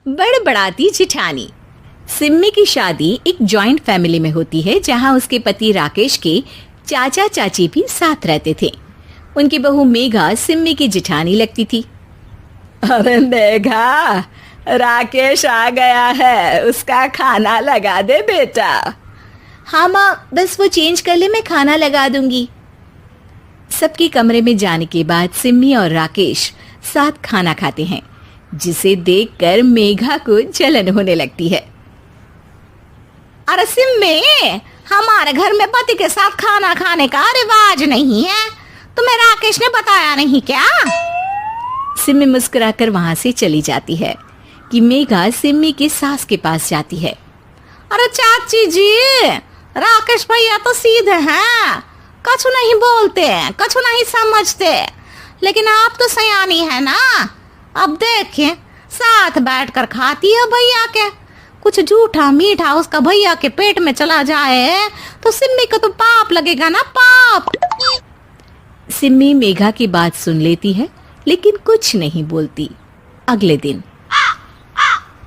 बड़बड़ाती जिठानी। सिम्मी की शादी एक जॉइंट फैमिली में होती है जहां उसके पति राकेश के चाचा चाची भी साथ रहते थे। उनकी बहू मेघा सिम्मी की जिठानी लगती थी। अरे मेघा, राकेश आ गया है, उसका खाना लगा दे बेटा। हाँ माँ, बस वो चेंज कर ले, मैं खाना लगा दूंगी। सबके कमरे में जाने के बाद सिम्मी और राकेश साथ खाना खाते हैं, जिसे देखकर मेघा को जलन होने लगती है। अरे सिम्मी, हमारे घर में पति के साथ खाना खाने का रिवाज नहीं है, तुम्हें राकेश ने बताया नहीं क्या? सिम्मी मुस्कुराकर वहां से चली जाती है कि मेघा सिम्मी की सास के पास जाती है। अरे चाची जी, राकेश भैया तो सीधे हैं, कछु नहीं बोलते, कछु नहीं समझते, लेकिन आप तो सयानी है ना। अब देखिए, साथ बैठकर खाती है भैया के, कुछ झूठा मीठा उसका भैया के पेट में चला जाए तो सिम्मी को तो पाप लगेगा ना, पाप। सिम्मी मेघा की बात सुन लेती है लेकिन कुछ नहीं बोलती। अगले दिन,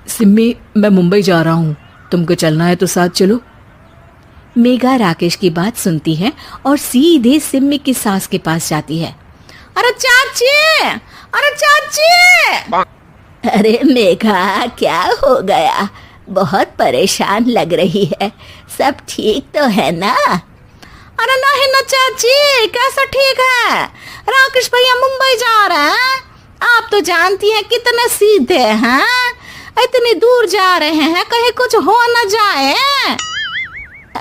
सिम्मी, मैं मुंबई जा रहा हूँ, तुमको चलना है तो साथ चलो। मेघा राकेश की बात सुनती है और सीधे सिम्मी की सास के पास जाती है। अरे चाची, अरे चाची। अरे मेघा, क्या हो गया? बहुत परेशान लग रही है, सब ठीक तो है ना? अरे नहीं ना चाची, कैसा ठीक है? राकेश भैया मुंबई जा रहे हैं, आप तो जानती हैं कितने सीधे हैं, इतनी दूर जा रहे हैं, कहीं कुछ हो न जाए।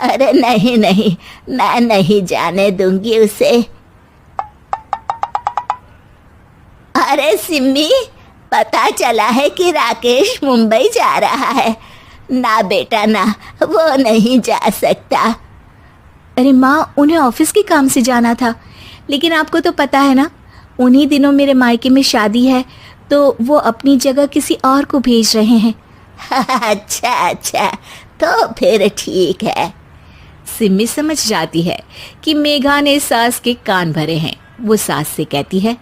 अरे नहीं नहीं, मैं नहीं जाने दूंगी उसे। अरे सिम्मी, पता चला है कि राकेश मुंबई जा रहा है। ना बेटा ना, वो नहीं जा सकता। अरे माँ, उन्हें ऑफिस के काम से जाना था, लेकिन आपको तो पता है ना, उन्हीं दिनों मेरे मायके में शादी है, तो वो अपनी जगह किसी और को भेज रहे हैं। अच्छा अच्छा, तो फिर ठीक है। सिम्मी समझ जाती है कि मेघा ने सास के कान भरे हैं। वो सास से कहती है,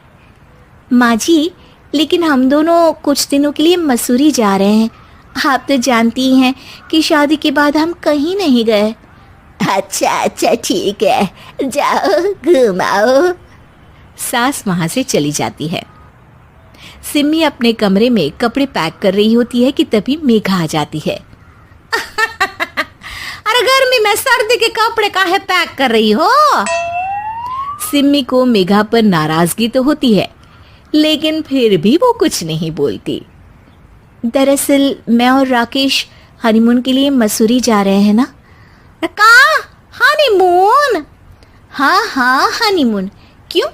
माँ जी, लेकिन हम दोनों कुछ दिनों के लिए मसूरी जा रहे हैं। आप तो जानती हैं कि शादी के बाद हम कहीं नहीं गए। अच्छा अच्छा, ठीक है, जाओ घुमाओ। सास वहां से चली जाती है। सिम्मी अपने कमरे में कपड़े पैक कर रही होती है कि तभी मेघा आ जाती है। अरे गर्मी में सर्दी के कपड़े काहे पैक कर रही हो? सिम्मी को मेघा पर नाराजगी तो होती है, लेकिन फिर भी वो कुछ नहीं बोलती। दरअसल मैं और राकेश हनीमून के लिए मसूरी जा रहे हैं ना। का हनीमून? हाँ हाँ, हनीमून। क्यों?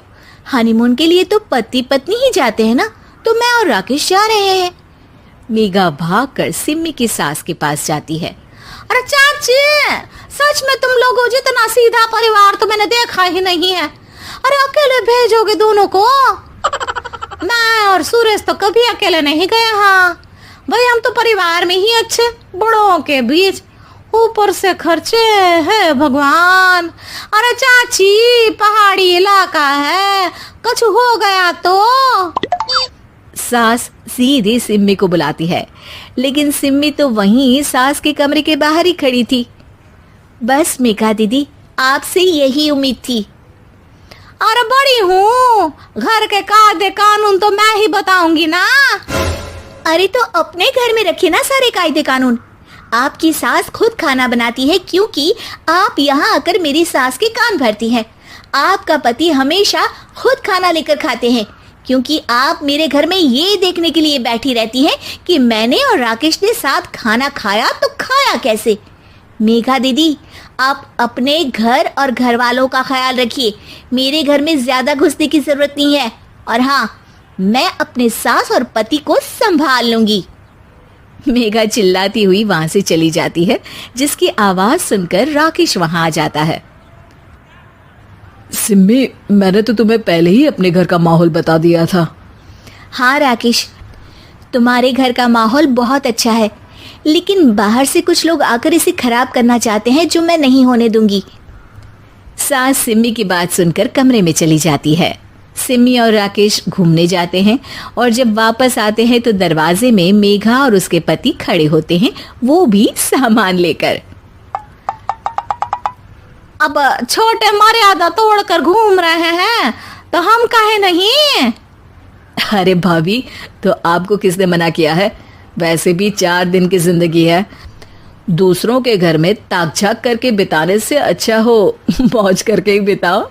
हनीमून के लिए तो पति पत्नी ही जाते हैं ना, तो मैं और राकेश जा रहे हैं। मेघा भागकर सिम्मी की सास के पास जाती है। अरे चाची, सच में तुम लोगों जितना सीधा परिवार तो मैंने देखा ही नहीं है। अरे अकेले भेजोगे दोनों को? मैं और सुरेश तो कभी अकेले नहीं गए। हाँ भाई, हम तो परिवार में ही अच्छे, बड़ों के बीच, ऊपर से खर्चे है भगवान। अरे चाची, पहाड़ी इलाका है, कुछ हो गया तो? सास सीधी सिम्मी को बुलाती है, लेकिन सिम्मी तो वहीं सास के कमरे के बाहर ही खड़ी थी। बस मेघा दीदी, आपसे यही उम्मीद थी। अरे बड़ी हूँ, घर के कायदे कानून तो मैं ही बताऊंगी ना। अरे तो अपने घर में रखिए ना सारे कायदे कानून। आपकी सास खुद खाना बनाती है, क्योंकि आप यहाँ आकर मेरी सास के कान भरती हैं। आपका पति हमेशा खुद खाना लेकर खाते हैं, क्योंकि आप मेरे घर में ये देखने के लिए बैठी रहती हैं कि मैंने और राकेश ने साथ खाना खाया तो खाया कैसे। मेघा दीदी, आप अपने घर और घर वालों का ख्याल रखिए। मेरे घर में ज्यादा घुसने की जरूरत नहीं है, और हाँ, मैं अपने सास और पति को संभाल लूंगी। मेघा चिल्लाती हुई वहां से चली जाती है, जिसकी आवाज सुनकर राकेश वहां आ जाता है। सिम्मी, मैंने तो तुम्हें पहले ही अपने घर का माहौल बता दिया था। हाँ राकेश, तुम्हारे घर का माहौल बहुत अच्छा है, लेकिन बाहर से कुछ लोग आकर इसे खराब करना चाहते हैं, जो मैं नहीं होने दूंगी। सास सिम्मी की बात सुनकर कमरे में चली जाती है। सिमी और राकेश घूमने जाते हैं और जब वापस आते हैं तो दरवाजे में मेघा और उसके पति खड़े होते हैं, वो भी सामान लेकर। अब छोटे मर्यादा तोड़कर घूम रहे हैं तो हम काहे नहीं। अरे भाभी, तो आपको किसने मना किया है? वैसे भी 4 दिन की जिंदगी है, दूसरों के घर में ताक झाक करके बिताने से अच्छा हो मौज करके ही बिताओ।